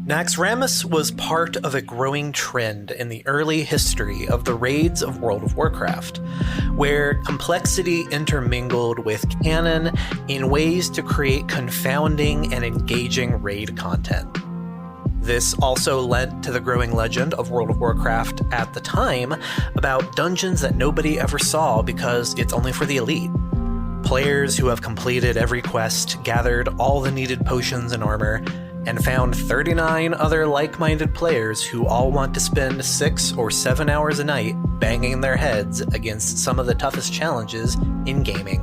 Naxxramas was part of a growing trend in the early history of the raids of World of Warcraft, where complexity intermingled with canon in ways to create confounding and engaging raid content. This also lent to the growing legend of World of Warcraft at the time about dungeons that nobody ever saw because it's only for the elite. Players who have completed every quest, gathered all the needed potions and armor, and found 39 other like-minded players who all want to spend 6 or 7 hours a night banging their heads against some of the toughest challenges in gaming.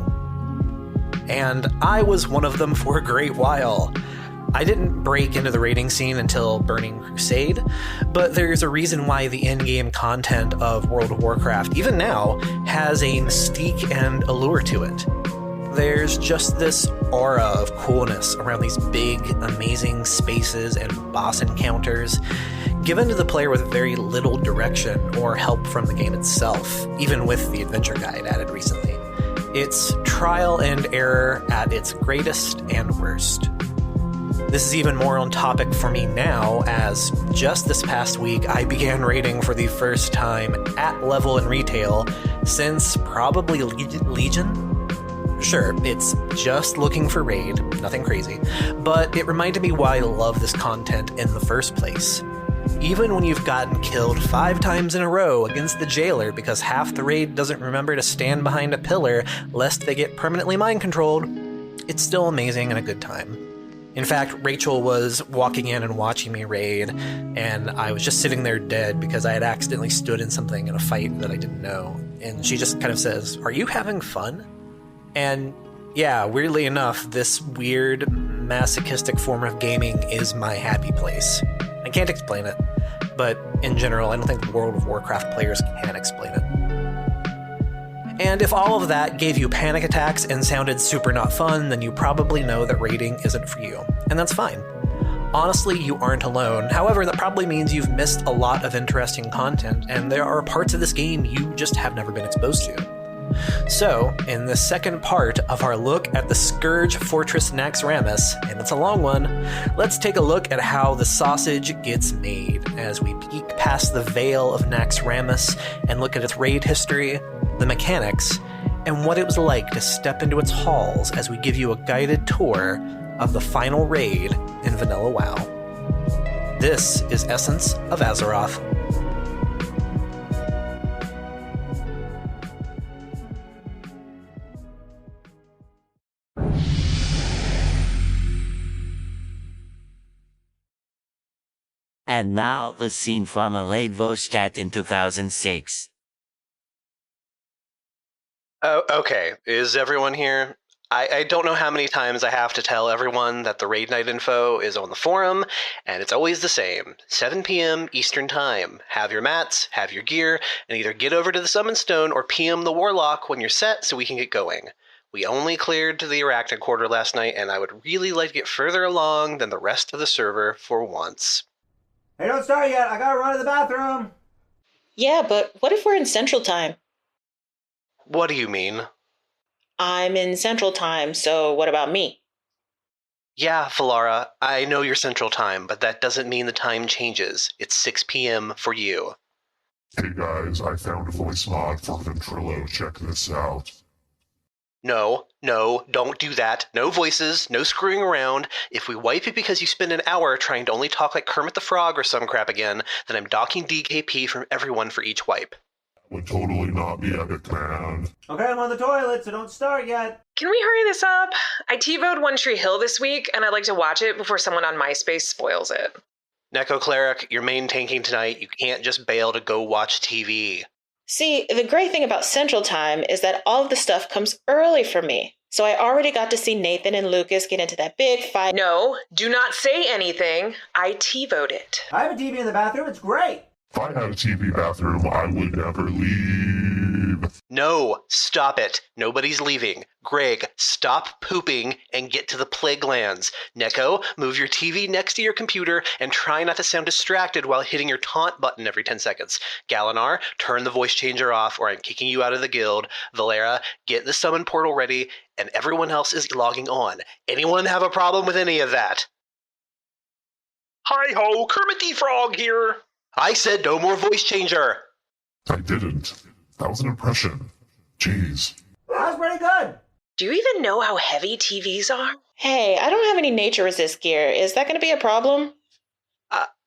And I was one of them for a great while. I didn't break into the raiding scene until Burning Crusade, but there's a reason why the in-game content of World of Warcraft, even now, has a mystique and allure to it. There's just this aura of coolness around these big, amazing spaces and boss encounters, given to the player with very little direction or help from the game itself, even with the adventure guide added recently. It's trial and error at its greatest and worst. This is even more on topic for me now, as just this past week I began raiding for the first time at level in retail since probably Legion? Sure, it's just looking for raid, nothing crazy, but it reminded me why I love this content in the first place. Even when you've gotten killed 5 times in a row against the jailer because half the raid doesn't remember to stand behind a pillar lest they get permanently mind-controlled, it's still amazing and a good time. In fact, Rachel was walking in and watching me raid, and I was just sitting there dead because I had accidentally stood in something in a fight that I didn't know, and she just kind of says, "Are you having fun?" And yeah, weirdly enough, this weird, masochistic form of gaming is my happy place. I can't explain it, but in general, I don't think World of Warcraft players can explain it. And if all of that gave you panic attacks and sounded super not fun, then you probably know that raiding isn't for you, and that's fine. Honestly, you aren't alone. However, that probably means you've missed a lot of interesting content, and there are parts of this game you just have never been exposed to. So, in the second part of our look at the Scourge Fortress Naxxramas, and it's a long one, let's take a look at how the sausage gets made as we peek past the veil of Naxxramas and look at its raid history, the mechanics, and what it was like to step into its halls as we give you a guided tour of the final raid in Vanilla WoW. This is Essence of Azeroth. And now, the scene from a late voice chat in 2006. Oh, okay. Is everyone here? I don't know how many times I have to tell everyone that the raid night info is on the forum, and it's always the same. 7 p.m. Eastern Time. Have your mats, have your gear, and either get over to the Summon Stone or PM the Warlock when you're set so we can get going. We only cleared to the Arachnid Quarter last night, and I would really like to get further along than the rest of the server for once. Hey, don't start yet. I gotta run to the bathroom. Yeah, but what if we're in Central Time? What do you mean? I'm in Central Time, so what about me? Yeah, Valara, I know your Central Time, but that doesn't mean the time changes. It's 6 p.m. for you. Hey guys, I found a voice mod for Ventrilo. Check this out. No, don't do that. No voices, no screwing around. If we wipe it because you spend an hour trying to only talk like Kermit the Frog or some crap again, then I'm docking DKP from everyone for each wipe. Would totally not be epic, man. Okay, I'm on the toilet, so don't start yet. Can we hurry this up? I TiVo'd One Tree Hill this week, and I'd like to watch it before someone on MySpace spoils it. Neko Cleric, you're main tanking tonight. You can't just bail to go watch TV. See, the great thing about Central Time is that all of the stuff comes early for me. So I already got to see Nathan and Lucas get into that big fight. No, do not say anything. I TiVo'd it. I have a TV in the bathroom. It's great. If I had a TV bathroom, I would never leave. No, stop it. Nobody's leaving. Greg, stop pooping and get to the plague lands. Neko, move your TV next to your computer and try not to sound distracted while hitting your taunt button every 10 seconds. Galinar, turn the voice changer off or I'm kicking you out of the guild. Valera, get the summon portal ready, and everyone else is logging on. Anyone have a problem with any of that? Hi-ho, Kermit the Frog here. I said no more voice changer. I didn't. That was an impression. Jeez. That was pretty good. Do you even know how heavy TVs are? Hey, I don't have any nature resist gear. Is that going to be a problem?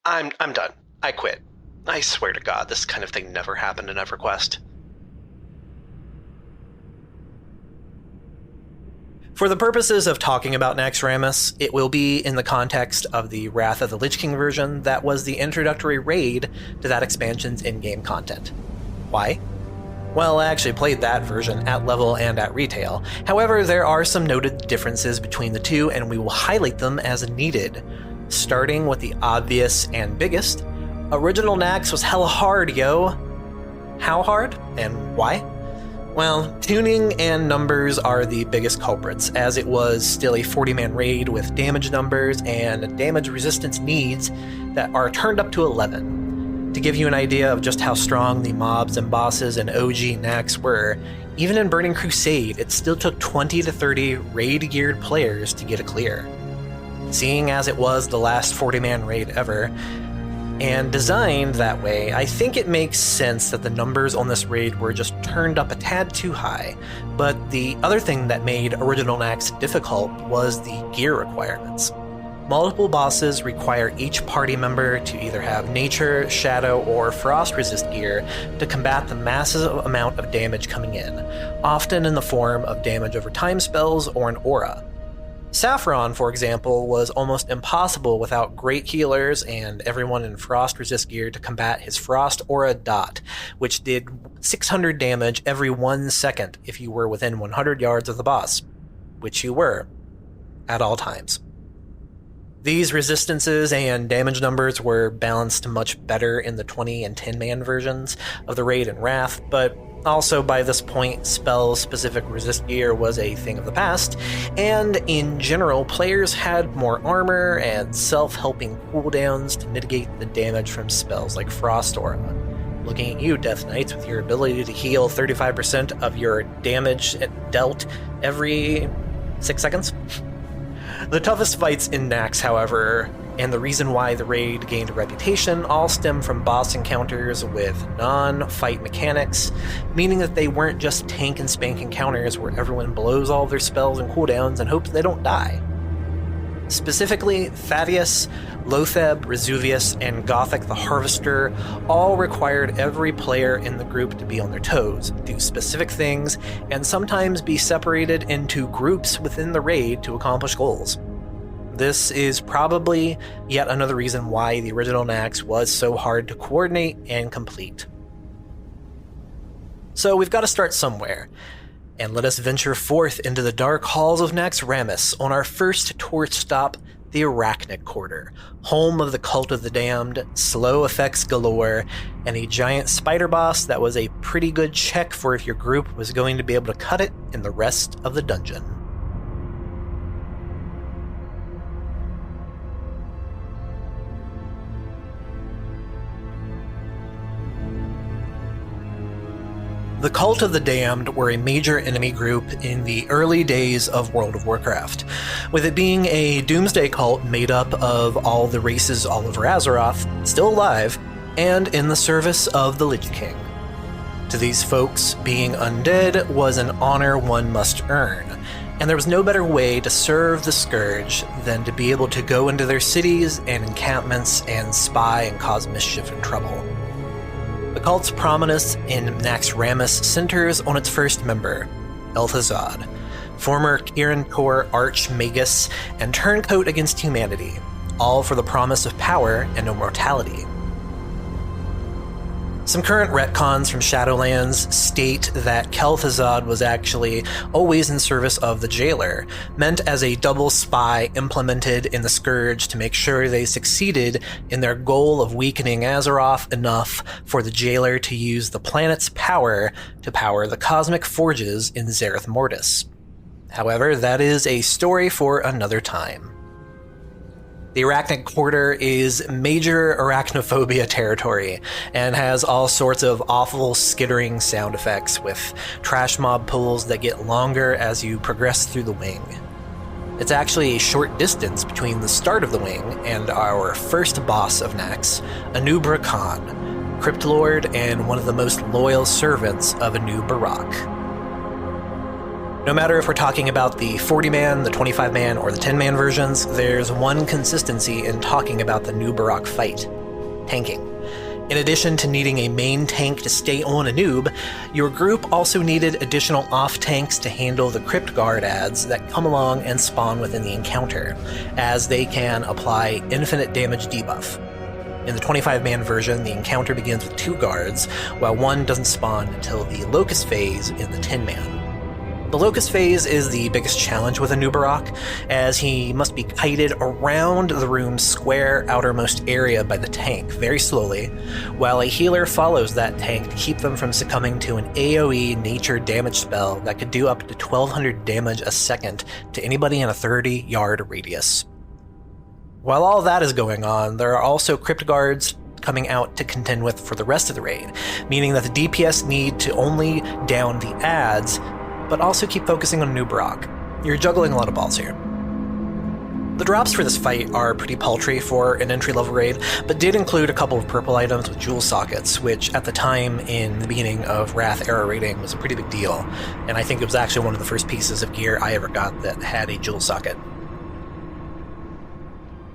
I'm done. I quit. I swear to God, this kind of thing never happened in EverQuest. For the purposes of talking about Naxxramas, it will be in the context of the Wrath of the Lich King version that was the introductory raid to that expansion's in-game content. Why? Well, I actually played that version at level and at retail. However, there are some noted differences between the two, and we will highlight them as needed. Starting with the obvious and biggest, original Nax was hella hard, yo. How hard? And why? Well, tuning and numbers are the biggest culprits, as it was still a 40-man raid with damage numbers and damage resistance needs that are turned up to 11. To give you an idea of just how strong the mobs and bosses in OG Nax were, even in Burning Crusade, it still took 20 to 30 raid-geared players to get a clear. Seeing as it was the last 40-man raid ever, and designed that way, I think it makes sense that the numbers on this raid were just turned up a tad too high. But the other thing that made original Nax difficult was the gear requirements. Multiple bosses require each party member to either have nature, shadow, or frost resist gear to combat the massive amount of damage coming in, often in the form of damage over time spells or an aura. Saffron, for example, was almost impossible without great healers and everyone in frost resist gear to combat his frost aura dot, which did 600 damage every 1 second if you were within 100 yards of the boss, which you were, at all times. These resistances and damage numbers were balanced much better in the 20 and 10-man versions of the Raid and Wrath, but also by this point, spell-specific resist gear was a thing of the past, and in general, players had more armor and self-helping cooldowns to mitigate the damage from spells like Frost Aura. Looking at you, Death Knights, with your ability to heal 35% of your damage dealt every 6 seconds. The toughest fights in Nax, however, and the reason why the raid gained a reputation, all stem from boss encounters with non-fight mechanics, meaning that they weren't just tank and spank encounters where everyone blows all their spells and cooldowns and hopes they don't die. Specifically, Thaddeus, Lotheb, Resuvius, and Gothic the Harvester all required every player in the group to be on their toes, do specific things, and sometimes be separated into groups within the raid to accomplish goals. This is probably yet another reason why the original Nax was so hard to coordinate and complete. So we've got to start somewhere, and let us venture forth into the dark halls of Naxxramas on our first tour stop, the Arachnic Quarter, home of the Cult of the Damned, slow effects galore, and a giant spider boss that was a pretty good check for if your group was going to be able to cut it in the rest of the dungeon. The Cult of the Damned were a major enemy group in the early days of World of Warcraft, with it being a doomsday cult made up of all the races all over Azeroth, still alive, and in the service of the Lich King. To these folks, being undead was an honor one must earn, and there was no better way to serve the Scourge than to be able to go into their cities and encampments and spy and cause mischief and trouble. The cult's prominence in Naxxramas centers on its first member, El'Thuzad, former Kirin Tor Archmagus and turncoat against humanity, all for the promise of power and immortality. Some current retcons from Shadowlands state that Kel'Thuzad was actually always in service of the Jailer, meant as a double spy implemented in the Scourge to make sure they succeeded in their goal of weakening Azeroth enough for the Jailer to use the planet's power to power the cosmic forges in Zereth Mortis. However, that is a story for another time. The Arachnic Quarter is major arachnophobia territory and has all sorts of awful skittering sound effects with trash mob pulls that get longer as you progress through the wing. It's actually a short distance between the start of the wing and our first boss of Nax, Anubra Khan, Crypt Lord and one of the most loyal servants of Anu Barak. No matter if we're talking about the 40-man, the 25-man, or the 10-man versions, there's one consistency in talking about the Anu Barak fight: tanking. In addition to needing a main tank to stay on Anub, your group also needed additional off-tanks to handle the Crypt Guard adds that come along and spawn within the encounter, as they can apply infinite damage debuff. In the 25-man version, the encounter begins with 2 guards, while one doesn't spawn until the Locust phase in the 10-man. The Locust phase is the biggest challenge with Anu Barak, as he must be kited around the room's square outermost area by the tank very slowly, while a healer follows that tank to keep them from succumbing to an AoE nature damage spell that could do up to 1200 damage a second to anybody in a 30-yard radius. While all that is going on, there are also Crypt Guards coming out to contend with for the rest of the raid, meaning that the DPS need to only down the adds, but also keep focusing on Anu Barak. You're juggling a lot of balls here. The drops for this fight are pretty paltry for an entry-level raid, but did include a couple of purple items with jewel sockets, which at the time in the beginning of Wrath era raiding was a pretty big deal, and I think it was actually one of the first pieces of gear I ever got that had a jewel socket.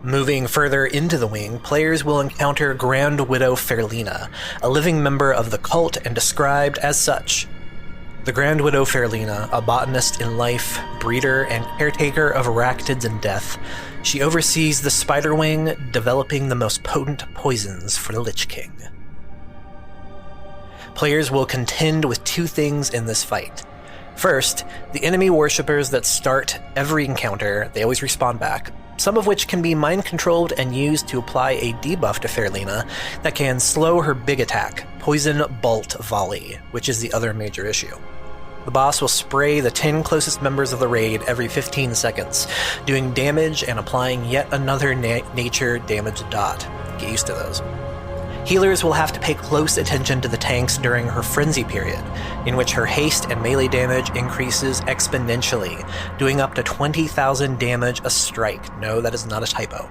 Moving further into the wing, players will encounter Grand Widow Fairlina, a living member of the cult and described as such. The Grand Widow Fairlina, a botanist in life, breeder, and caretaker of arachnids in death, she oversees the Spider Wing, developing the most potent poisons for the Lich King. Players will contend with 2 things in this fight. First, the enemy worshippers that start every encounter, they always respawn back, some of which can be mind-controlled and used to apply a debuff to Fairlina that can slow her big attack, Poison Bolt Volley, which is the other major issue. The boss will spray the 10 closest members of the raid every 15 seconds, doing damage and applying yet another nature damage dot. Get used to those. Healers will have to pay close attention to the tanks during her frenzy period, in which her haste and melee damage increases exponentially, doing up to 20,000 damage a strike. No, that is not a typo.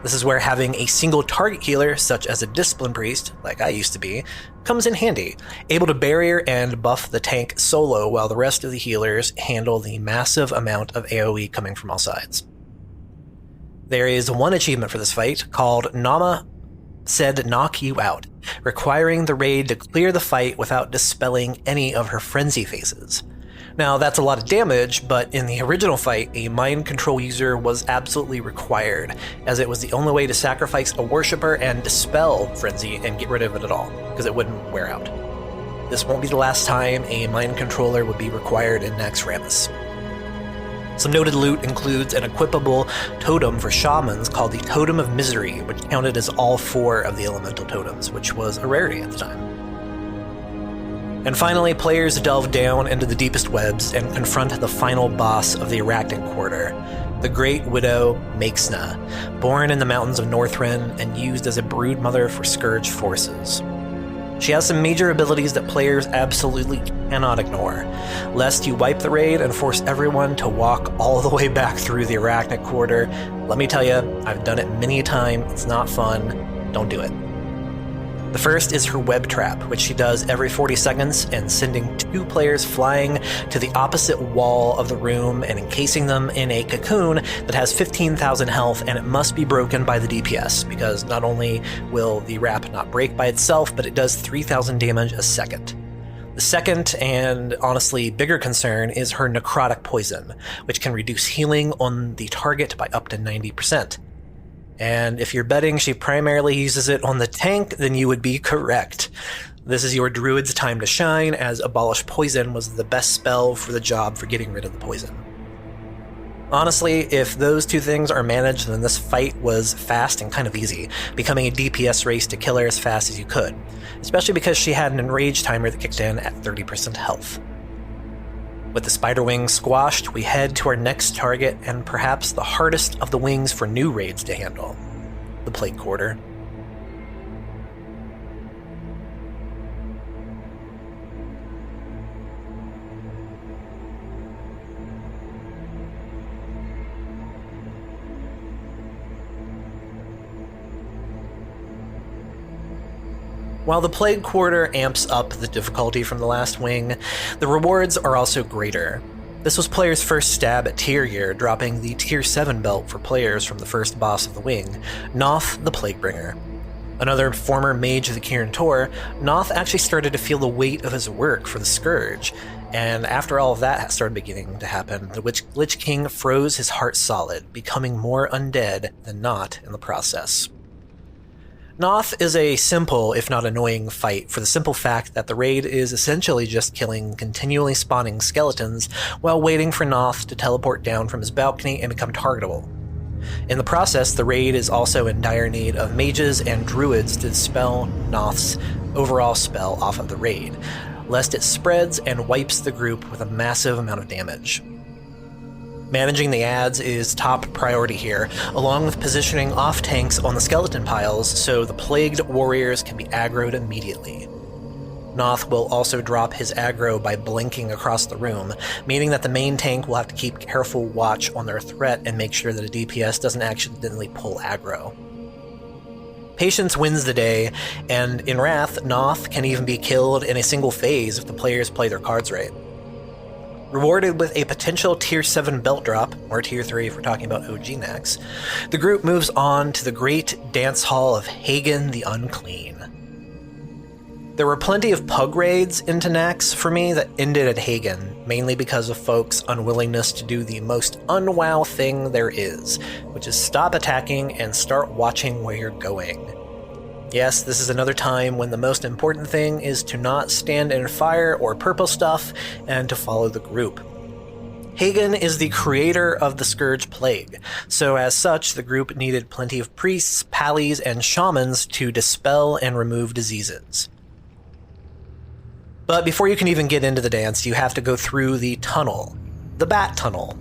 This is where having a single target healer, such as a Discipline Priest, like I used to be, comes in handy, able to barrier and buff the tank solo while the rest of the healers handle the massive amount of AoE coming from all sides. There is one achievement for this fight, called Nama Said Knock You Out, requiring the raid to clear the fight without dispelling any of her frenzy phases. Now, that's a lot of damage, but in the original fight, a mind control user was absolutely required, as it was the only way to sacrifice a worshipper and dispel frenzy and get rid of it at all, because it wouldn't wear out. This won't be the last time a mind controller would be required in Naxxramas. Some noted loot includes an equipable totem for shamans called the Totem of Misery, which counted as all 4 of the elemental totems, which was a rarity at the time. And finally, players delve down into the deepest webs and confront the final boss of the Arachnid Quarter, the Great Widow Makesna, born in the mountains of Northrend and used as a broodmother for Scourge forces. She has some major abilities that players absolutely cannot ignore, lest you wipe the raid and force everyone to walk all the way back through the Arachnid Quarter. Let me tell you, I've done it many a time, it's not fun, don't do it. The first is her web trap, which she does every 40 seconds and sending 2 players flying to the opposite wall of the room and encasing them in a cocoon that has 15,000 health, and it must be broken by the DPS, because not only will the wrap not break by itself, but it does 3,000 damage a second. The second, and honestly bigger concern, is her necrotic poison, which can reduce healing on the target by up to 90%. And if you're betting she primarily uses it on the tank, then you would be correct. This is your druid's time to shine, as Abolish Poison was the best spell for the job for getting rid of the poison. Honestly, if those 2 things are managed, then this fight was fast and kind of easy, becoming a DPS race to kill her as fast as you could, especially because she had an enrage timer that kicked in at 30% health. With the spider wing squashed, we head to our next target and perhaps the hardest of the wings for new raids to handle, the Plague Quarter. While the Plague Quarter amps up the difficulty from the last wing, the rewards are also greater. This was players' first stab at tier gear, dropping the Tier 7 belt for players from the first boss of the wing, Noth the Plaguebringer. Another former mage of the Kirin Tor, Noth actually started to feel the weight of his work for the Scourge, and after all of that started beginning to happen, the Lich King froze his heart solid, becoming more undead than not in the process. Noth is a simple, if not annoying, fight for the simple fact that the raid is essentially just killing continually spawning skeletons while waiting for Noth to teleport down from his balcony and become targetable. In the process, the raid is also in dire need of mages and druids to dispel Noth's overall spell off of the raid, lest it spreads and wipes the group with a massive amount of damage. Managing the adds is top priority here, along with positioning off tanks on the skeleton piles so the plagued warriors can be aggroed immediately. Noth will also drop his aggro by blinking across the room, meaning that the main tank will have to keep careful watch on their threat and make sure that a DPS doesn't accidentally pull aggro. Patience wins the day, and in Wrath, Noth can even be killed in a single phase if the players play their cards right. Rewarded with a potential Tier 7 belt drop, or Tier 3 if we're talking about OG Nax, the group moves on to the great dance hall of Hagen the Unclean. There were plenty of pug raids into Nax for me that ended at Hagen, mainly because of folks' unwillingness to do the most unwow thing there is, which is stop attacking and start watching where you're going. Yes, this is another time when the most important thing is to not stand in fire or purple stuff and to follow the group. Hagen is the creator of the Scourge Plague, so as such, the group needed plenty of priests, pallies, and shamans to dispel and remove diseases. But before you can even get into the dance, you have to go through the tunnel. The Bat Tunnel.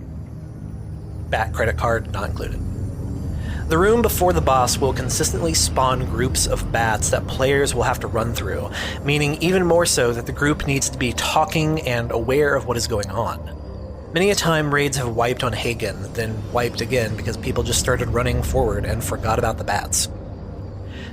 Bat credit card not included. The room before the boss will consistently spawn groups of bats that players will have to run through, meaning even more so that the group needs to be talking and aware of what is going on. Many a time raids have wiped on Hagen, then wiped again because people just started running forward and forgot about the bats.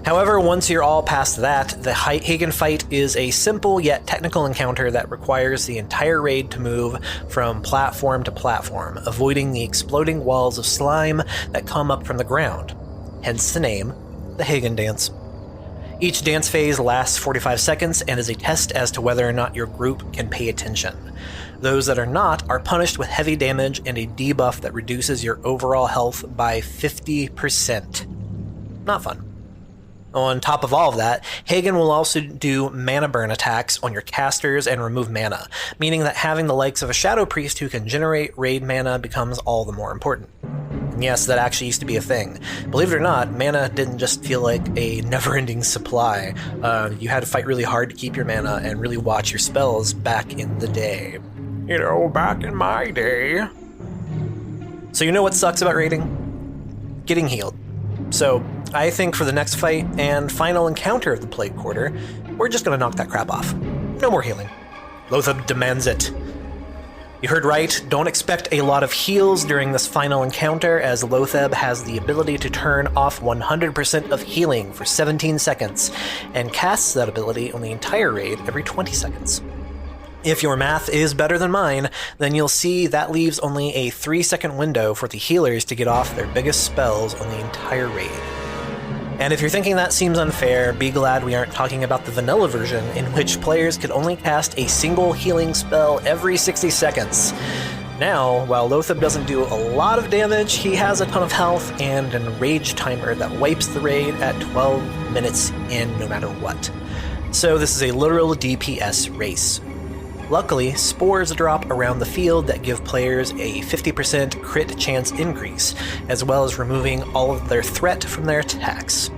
However, once you're all past that, the Hagen fight is a simple yet technical encounter that requires the entire raid to move from platform to platform, avoiding the exploding walls of slime that come up from the ground. Hence the name, the Hagen Dance. Each dance phase lasts 45 seconds and is a test as to whether or not your group can pay attention. Those that are not are punished with heavy damage and a debuff that reduces your overall health by 50%. Not fun. On top of all of that, Hagen will also do mana burn attacks on your casters and remove mana, meaning that having the likes of a Shadow Priest who can generate raid mana becomes all the more important. And yes, that actually used to be a thing. Believe it or not, mana didn't just feel like a never-ending supply. You had to fight really hard to keep your mana and really watch your spells back in the day. You know, back in my day. So you know what sucks about raiding? Getting healed. So I think for the next fight and final encounter of the Plague Quarter, we're just going to knock that crap off. No more healing. Lothab demands it. You heard right, don't expect a lot of heals during this final encounter, as Lothab has the ability to turn off 100% of healing for 17 seconds, and casts that ability on the entire raid every 20 seconds. If your math is better than mine, then you'll see that leaves only a 3-second window for the healers to get off their biggest spells on the entire raid. And if you're thinking that seems unfair, be glad we aren't talking about the vanilla version, in which players could only cast a single healing spell every 60 seconds. Now, while Lothab doesn't do a lot of damage, he has a ton of health and an rage timer that wipes the raid at 12 minutes in no matter what. So this is a literal DPS race. Luckily, spores drop around the field that give players a 50% crit chance increase, as well as removing all of their threat from their attacks.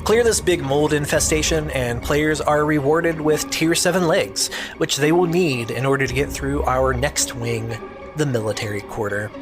Clear this big mold infestation, and players are rewarded with Tier 7 legs, which they will need in order to get through our next wing, the Military Quarter.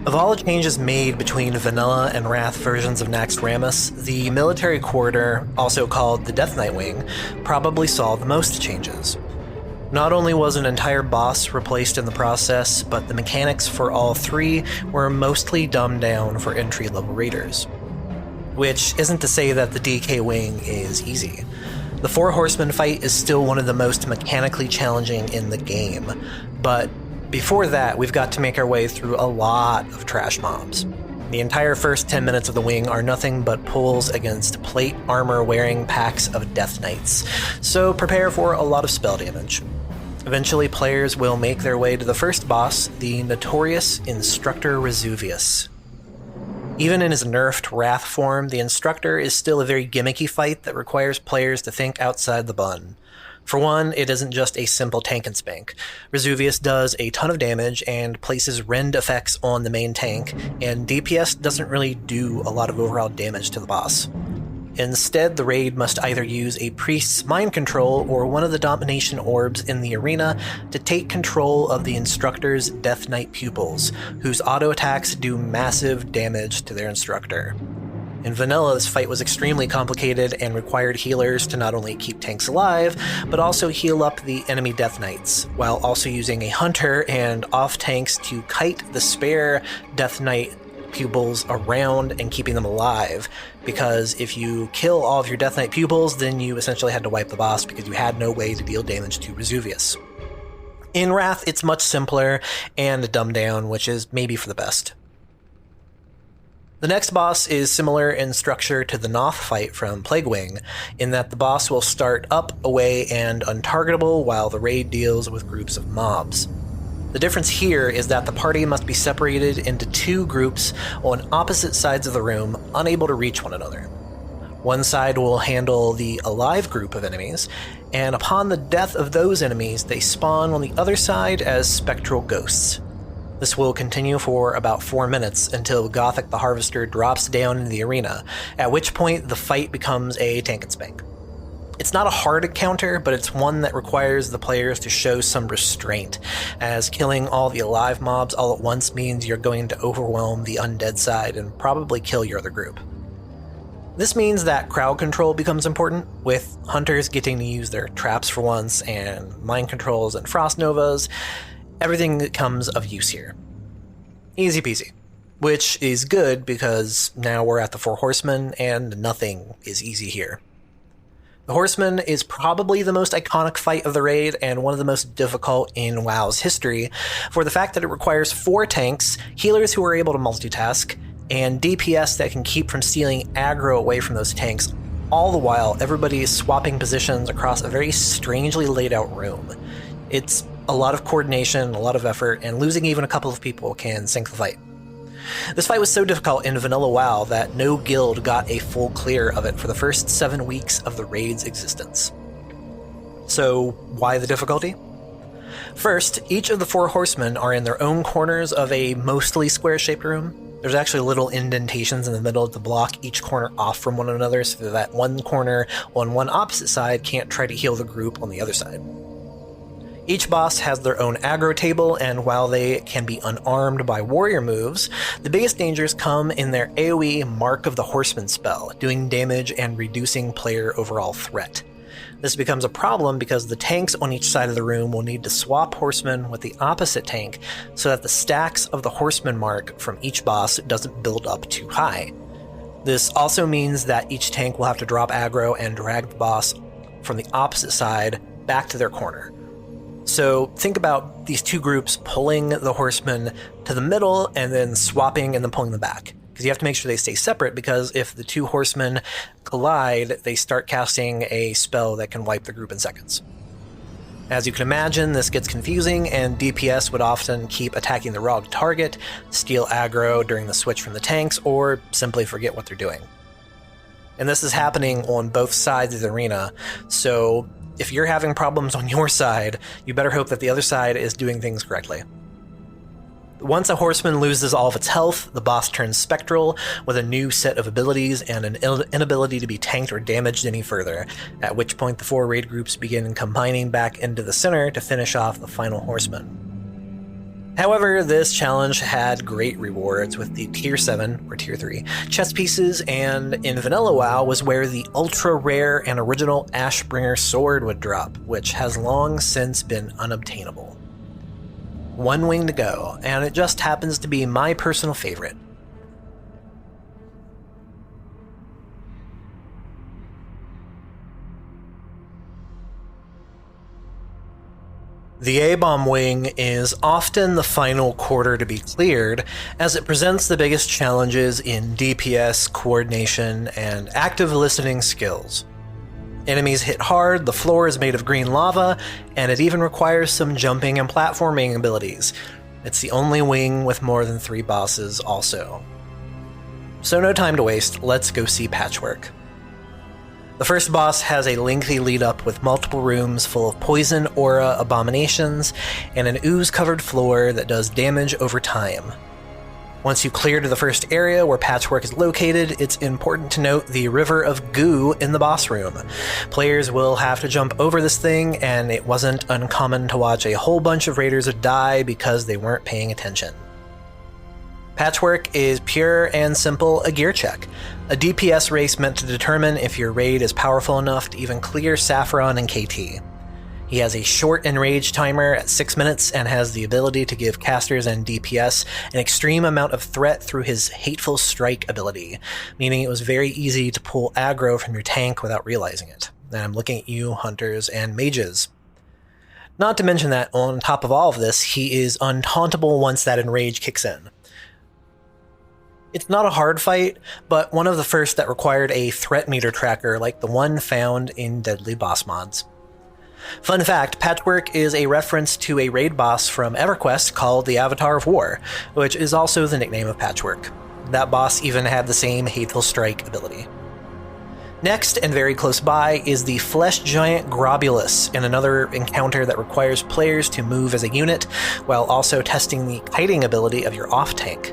Of all the changes made between Vanilla and Wrath versions of Naxxramas, the military corridor, also called the Death Knight Wing, probably saw the most changes. Not only was an entire boss replaced in the process, but the mechanics for all three were mostly dumbed down for entry-level raiders. Which isn't to say that the DK Wing is easy. The Four Horsemen fight is still one of the most mechanically challenging in the game, but before that, we've got to make our way through a lot of trash mobs. The entire first 10 minutes of the wing are nothing but pulls against plate armor-wearing packs of Death Knights, so prepare for a lot of spell damage. Eventually, players will make their way to the first boss, the notorious Instructor Resuvius. Even in his nerfed Wrath form, the Instructor is still a very gimmicky fight that requires players to think outside the bun. For one, it isn't just a simple tank and spank. Resuvius does a ton of damage and places rend effects on the main tank, and DPS doesn't really do a lot of overall damage to the boss. Instead, the raid must either use a priest's mind control or one of the domination orbs in the arena to take control of the instructor's Death Knight pupils, whose auto attacks do massive damage to their instructor. In Vanilla, this fight was extremely complicated and required healers to not only keep tanks alive, but also heal up the enemy Death Knights, while also using a hunter and off tanks to kite the spare Death Knight pupils around and keeping them alive, because if you kill all of your Death Knight pupils, then you essentially had to wipe the boss because you had no way to deal damage to Resuvius. In Wrath, it's much simpler and dumbed down, which is maybe for the best. The next boss is similar in structure to the Noth fight from Plague Wing, in that the boss will start up, away, and untargetable while the raid deals with groups of mobs. The difference here is that the party must be separated into two groups on opposite sides of the room, unable to reach one another. One side will handle the alive group of enemies, and upon the death of those enemies, they spawn on the other side as spectral ghosts. This will continue for about 4 minutes until Gothic the Harvester drops down into the arena, at which point the fight becomes a tank and spank. It's not a hard counter, but it's one that requires the players to show some restraint, as killing all the alive mobs all at once means you're going to overwhelm the undead side and probably kill your other group. This means that crowd control becomes important, with hunters getting to use their traps for once, and mind controls and frost novas. Everything that comes of use here. Easy peasy. Which is good because now we're at the Four Horsemen and nothing is easy here. The Horseman is probably the most iconic fight of the raid and one of the most difficult in WoW's history for the fact that it requires 4 tanks, healers who are able to multitask, and DPS that can keep from stealing aggro away from those tanks, all the while everybody is swapping positions across a very strangely laid out room. It's a lot of coordination, a lot of effort, and losing even a couple of people can sink the fight. This fight was so difficult in Vanilla WoW that no guild got a full clear of it for the first 7 weeks of the raid's existence. So, why the difficulty? First, each of the 4 horsemen are in their own corners of a mostly square-shaped room. There's actually little indentations in the middle to block each corner off from one another so that one corner on one opposite side can't try to heal the group on the other side. Each boss has their own aggro table, and while they can be unarmed by warrior moves, the biggest dangers come in their AoE Mark of the Horseman spell, doing damage and reducing player overall threat. This becomes a problem because the tanks on each side of the room will need to swap horsemen with the opposite tank so that the stacks of the Horseman Mark from each boss doesn't build up too high. This also means that each tank will have to drop aggro and drag the boss from the opposite side back to their corner. So think about these two groups pulling the horsemen to the middle and then swapping and then pulling them back. Because you have to make sure they stay separate, because if the 2 horsemen collide, they start casting a spell that can wipe the group in seconds. As you can imagine, this gets confusing, and DPS would often keep attacking the wrong target, steal aggro during the switch from the tanks, or simply forget what they're doing. And this is happening on both sides of the arena, so if you're having problems on your side, you better hope that the other side is doing things correctly. Once a horseman loses all of its health, the boss turns spectral with a new set of abilities and an inability to be tanked or damaged any further, at which point the 4 raid groups begin combining back into the center to finish off the final horseman. However, this challenge had great rewards with the Tier 7, or Tier 3, chest pieces, and in Vanilla WoW was where the ultra-rare and original Ashbringer sword would drop, which has long since been unobtainable. One wing to go, and it just happens to be my personal favorite. The A-bomb wing is often the final quarter to be cleared, as it presents the biggest challenges in DPS, coordination, and active listening skills. Enemies hit hard, the floor is made of green lava, and it even requires some jumping and platforming abilities. It's the only wing with more than 3 bosses also. So no time to waste, let's go see Patchwork. The first boss has a lengthy lead-up with multiple rooms full of poison aura abominations and an ooze-covered floor that does damage over time. Once you clear to the first area where Patchwork is located, it's important to note the river of goo in the boss room. Players will have to jump over this thing, and it wasn't uncommon to watch a whole bunch of raiders die because they weren't paying attention. Patchwork is pure and simple a gear check, a DPS race meant to determine if your raid is powerful enough to even clear Saffron and KT. He has a short enrage timer at 6 minutes and has the ability to give casters and DPS an extreme amount of threat through his Hateful Strike ability, meaning it was very easy to pull aggro from your tank without realizing it. And I'm looking at you, hunters and mages. Not to mention that, on top of all of this, he is untauntable once that enrage kicks in. It's not a hard fight, but one of the first that required a threat meter tracker like the one found in Deadly Boss mods. Fun fact, Patchwork is a reference to a raid boss from EverQuest called the Avatar of War, which is also the nickname of Patchwork. That boss even had the same Hateful Strike ability. Next, and very close by, is the Flesh Giant Grobulus, in another encounter that requires players to move as a unit, while also testing the kiting ability of your off-tank.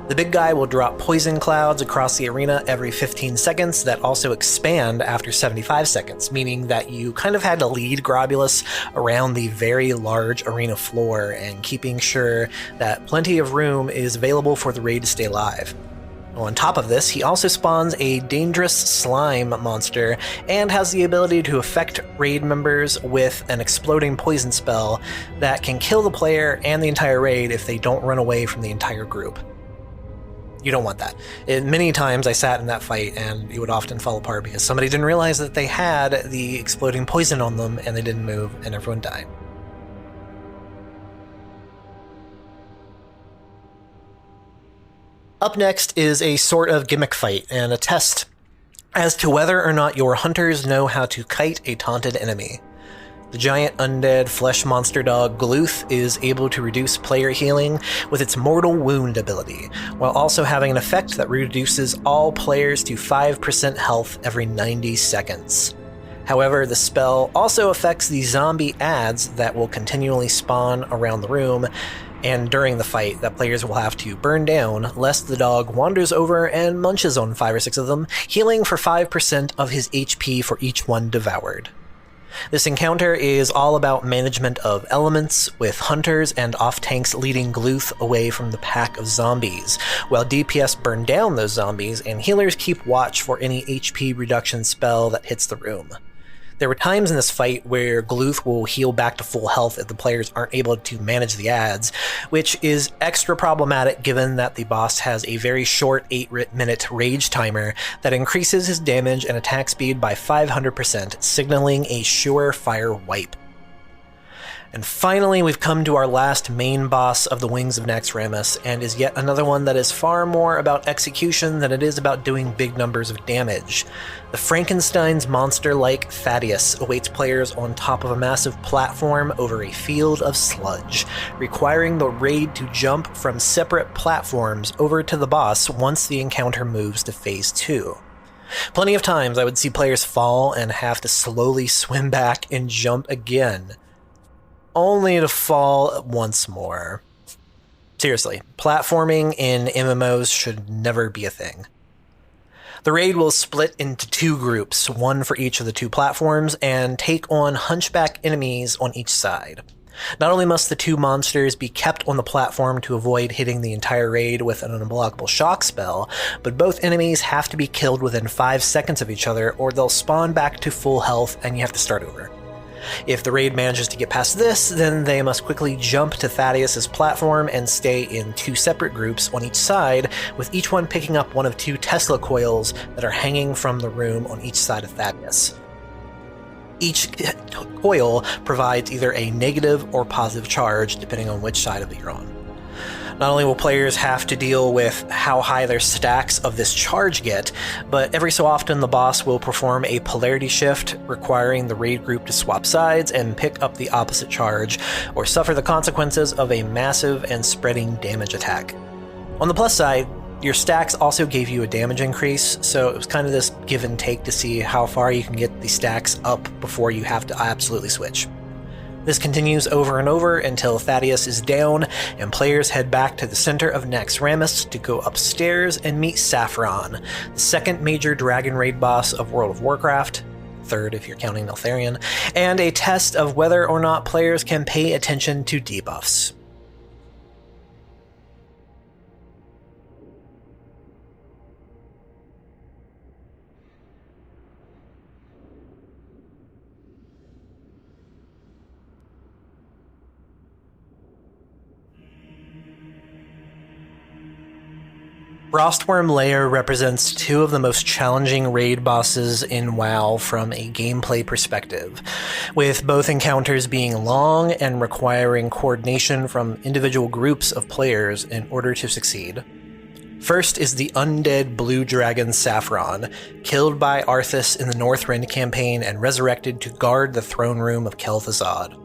The big guy will drop poison clouds across the arena every 15 seconds that also expand after 75 seconds, meaning that you kind of had to lead Grobulus around the very large arena floor and keeping sure that plenty of room is available for the raid to stay alive. On top of this, he also spawns a dangerous slime monster and has the ability to affect raid members with an exploding poison spell that can kill the player and the entire raid if they don't run away from the entire group. You don't want that. Many times I sat in that fight and it would often fall apart because somebody didn't realize that they had the exploding poison on them and they didn't move and everyone died. Up next is a sort of gimmick fight and a test as to whether or not your hunters know how to kite a taunted enemy. The giant undead flesh monster dog Gluth is able to reduce player healing with its Mortal Wound ability, while also having an effect that reduces all players to 5% health every 90 seconds. However, the spell also affects the zombie adds that will continually spawn around the room, and during the fight that players will have to burn down lest the dog wanders over and munches on 5 or 6 of them, healing for 5% of his HP for each one devoured. This encounter is all about management of elements, with hunters and off-tanks leading Gluth away from the pack of zombies, while DPS burn down those zombies and healers keep watch for any HP reduction spell that hits the room. There were times in this fight where Gluth will heal back to full health if the players aren't able to manage the adds, which is extra problematic given that the boss has a very short 8-minute rage timer that increases his damage and attack speed by 500%, signaling a surefire wipe. And finally, we've come to our last main boss of the Wings of Naxxramas, and is yet another one that is far more about execution than it is about doing big numbers of damage. The Frankenstein's monster-like Thaddeus awaits players on top of a massive platform over a field of sludge, requiring the raid to jump from separate platforms over to the boss once the encounter moves to Phase 2. Plenty of times I would see players fall and have to slowly swim back and jump again, only to fall once more. Seriously, platforming in MMOs should never be a thing. The raid will split into 2 groups, one for each of the 2 platforms, and take on hunchback enemies on each side. Not only must the two monsters be kept on the platform to avoid hitting the entire raid with an unblockable shock spell, but both enemies have to be killed within 5 seconds of each other or they'll spawn back to full health and you have to start over. If the raid manages to get past this, then they must quickly jump to Thaddeus's platform and stay in 2 separate groups on each side, with each one picking up one of 2 Tesla coils that are hanging from the room on each side of Thaddeus. Each coil provides either a negative or positive charge, depending on which side of it you're on. Not only will players have to deal with how high their stacks of this charge get, but every so often the boss will perform a polarity shift, requiring the raid group to swap sides and pick up the opposite charge, or suffer the consequences of a massive and spreading damage attack. On the plus side, your stacks also gave you a damage increase, so it was kind of this give and take to see how far you can get the stacks up before you have to absolutely switch. This continues over and over until Thaddeus is down, and players head back to the center of Naxxramas to go upstairs and meet Saffron, the second major dragon raid boss of World of Warcraft, third if you're counting Neltharion, and a test of whether or not players can pay attention to debuffs. Frostworm Lair represents 2 of the most challenging raid bosses in WoW from a gameplay perspective, with both encounters being long and requiring coordination from individual groups of players in order to succeed. First is the undead blue dragon Saffron, killed by Arthas in the Northrend campaign and resurrected to guard the throne room of Kel'Thuzad.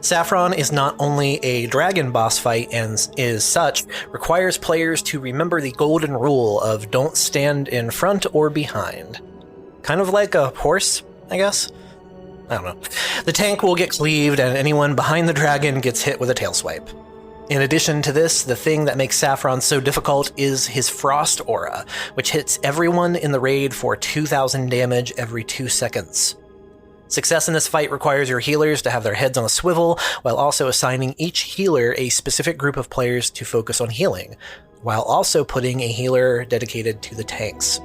Saffron is not only a dragon boss fight and as such requires players to remember the golden rule of don't stand in front or behind. Kind of like a horse, I guess? I don't know. The tank will get cleaved and anyone behind the dragon gets hit with a tail swipe. In addition to this, the thing that makes Saffron so difficult is his Frost Aura, which hits everyone in the raid for 2,000 damage every 2 seconds. Success in this fight requires your healers to have their heads on a swivel, while also assigning each healer a specific group of players to focus on healing, while also putting a healer dedicated to the tanks.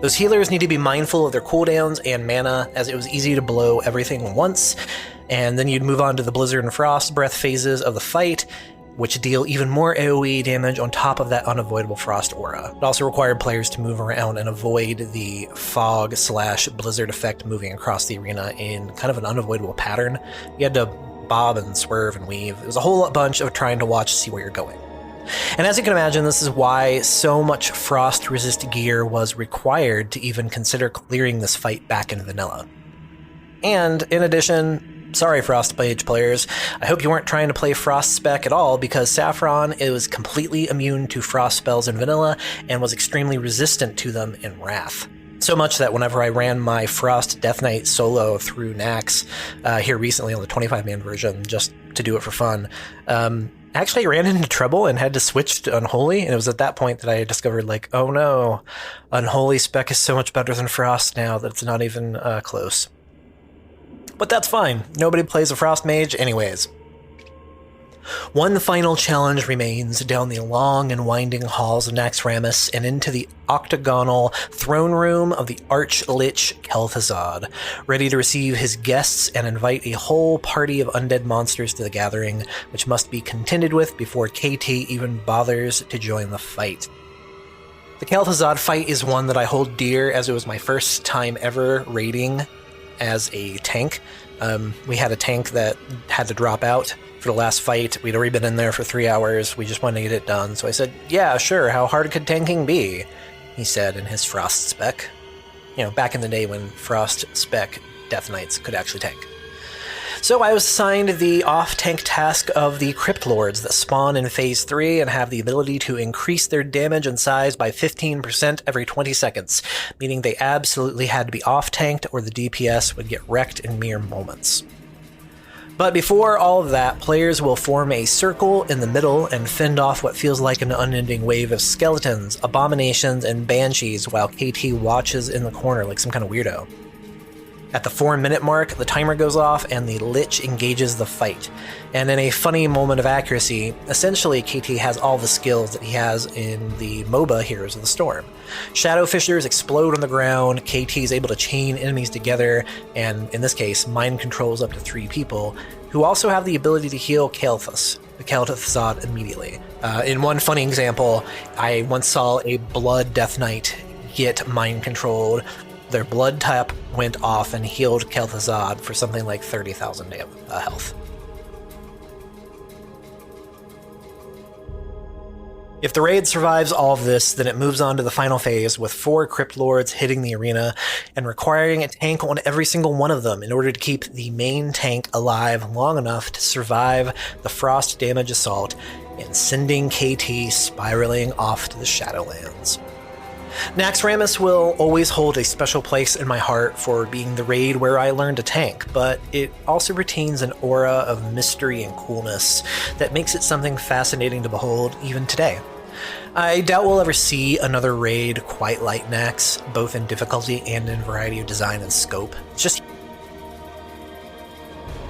Those healers need to be mindful of their cooldowns and mana, as it was easy to blow everything once, and then you'd move on to the Blizzard and Frost Breath phases of the fight, which deal even more AoE damage on top of that unavoidable Frost Aura. It also required players to move around and avoid the fog/blizzard effect moving across the arena in kind of an unavoidable pattern. You had to bob and swerve and weave. It was a whole bunch of trying to watch to see where you're going. And as you can imagine, this is why so much frost-resist gear was required to even consider clearing this fight back in vanilla. And in addition, sorry, Frostmage players, I hope you weren't trying to play Frost Spec at all, because Saffron is completely immune to Frost spells in vanilla and was extremely resistant to them in Wrath. So much that whenever I ran my Frost Death Knight solo through Nax here recently on the 25-man version, just to do it for fun, actually ran into trouble and had to switch to Unholy, and it was at that point that I discovered, like, oh no, Unholy Spec is so much better than Frost now that it's not even close. But that's fine. Nobody plays a Frost Mage anyways. One final challenge remains down the long and winding halls of Naxxramas and into the octagonal throne room of the Arch-Lich Kel'Thuzad, ready to receive his guests and invite a whole party of undead monsters to the gathering, which must be contended with before KT even bothers to join the fight. The Kel'Thuzad fight is one that I hold dear, as it was my first time ever raiding as a tank. We had a tank that had to drop out for the last fight. We'd already been in there for 3 hours. We just wanted to get it done. So I said, yeah, sure, how hard could tanking be? He said in his Frost Spec. You know, back in the day when Frost Spec Death Knights could actually tank. So I was assigned the off-tank task of the Crypt Lords that spawn in Phase 3 and have the ability to increase their damage and size by 15% every 20 seconds, meaning they absolutely had to be off-tanked or the DPS would get wrecked in mere moments. But before all of that, players will form a circle in the middle and fend off what feels like an unending wave of skeletons, abominations, and banshees while KT watches in the corner like some kind of weirdo. At the 4-minute mark, the timer goes off and the Lich engages the fight. And in a funny moment of accuracy, essentially KT has all the skills that he has in the MOBA Heroes of the Storm. Shadow Fissures explode on the ground, KT is able to chain enemies together, and in this case, mind controls up to 3 people, who also have the ability to heal Kael'thasad immediately. In one funny example, I once saw a Blood Death Knight get mind controlled. Their blood tap went off and healed Kael'thasad for something like 30,000 health. If the raid survives all of this, then it moves on to the final phase with 4 Crypt Lords hitting the arena and requiring a tank on every single one of them in order to keep the main tank alive long enough to survive the frost damage assault and sending KT spiraling off to the Shadowlands. Naxxramas will always hold a special place in my heart for being the raid where I learned to tank, but it also retains an aura of mystery and coolness that makes it something fascinating to behold even today. I doubt we'll ever see another raid quite like Nax, both in difficulty and in variety of design and scope.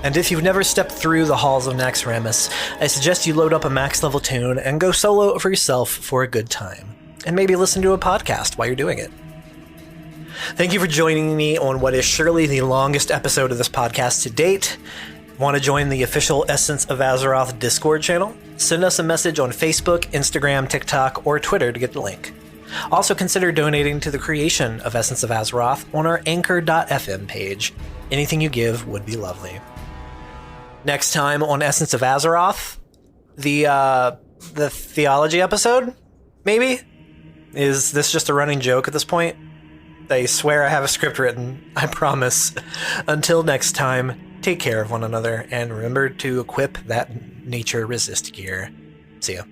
And if you've never stepped through the halls of Naxxramas, I suggest you load up a max level tune and go solo for yourself for a good time. And maybe listen to a podcast while you're doing it. Thank you for joining me on what is surely the longest episode of this podcast to date. Want to join the official Essence of Azeroth Discord channel? Send us a message on Facebook, Instagram, TikTok, or Twitter to get the link. Also consider donating to the creation of Essence of Azeroth on our Anchor.fm page. Anything you give would be lovely. Next time on Essence of Azeroth, the theology episode, maybe? Is this just a running joke at this point? I swear I have a script written, I promise. Until next time, take care of one another, and remember to equip that nature resist gear. See ya.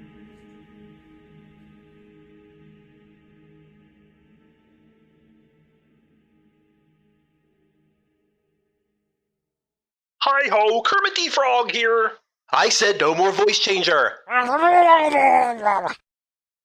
Hi-ho, Kermit the Frog here. I said no more voice changer.